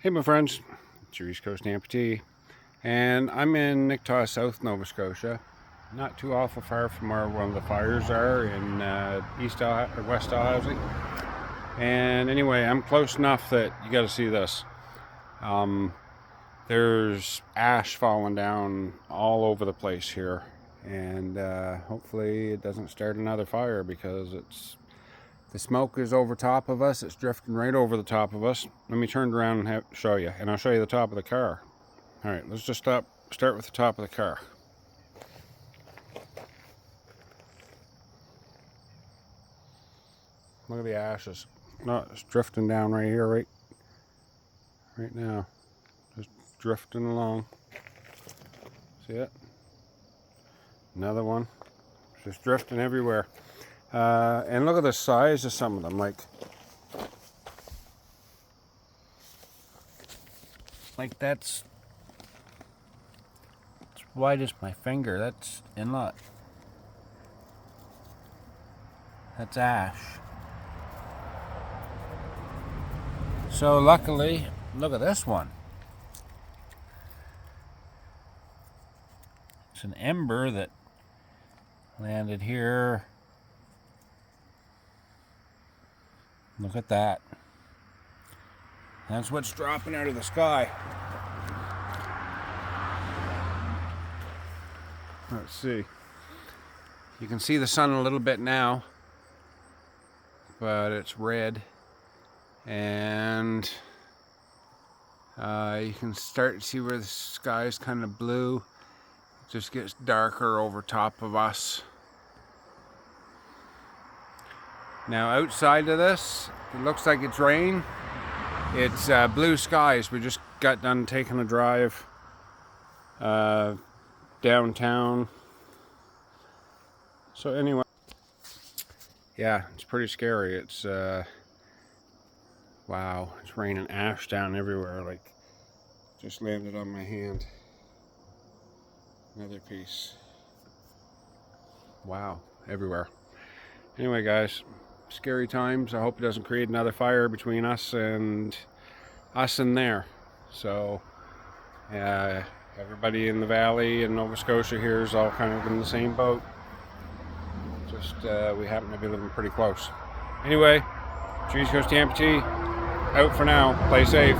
Hey my friends, it's your East Coast Amputee, and I'm in Nicktaw, South Nova Scotia, not too awful far from where one of the fires are in West Dalhousie. And anyway, I'm close enough that you got to see this. There's ash falling down all over the place here, and hopefully it doesn't start another fire because the smoke is over top of us. It's drifting right over the top of us. Let me turn around and show you, and I'll show you the top of the car. All right, let's just start with the top of the car. Look at the ashes. No, it's drifting down right here, right now. Just drifting along. See it? Another one. It's just drifting everywhere. And look at the size of some of them, like that's as wide as my finger. That's inlet. That's ash. So luckily, look at this one. It's an ember that landed here. Look at that. That's what's dropping out of the sky. Let's see. You can see the sun a little bit now, but it's red. And you can start to see where the sky is kind of blue. It just gets darker over top of us. Now outside of this, it looks like it's rain. It's blue skies. We just got done taking a drive downtown. So anyway, yeah, it's pretty scary. It's wow, it's raining ash down everywhere. Like, just landed on my hand. Another piece. Wow, everywhere. Anyway, guys, scary times. I hope it doesn't create another fire between us and there. So everybody in the valley in Nova Scotia here is all kind of in the same boat. Just we happen to be living pretty close. Anyway, East Coast Amputee out for now. Play safe.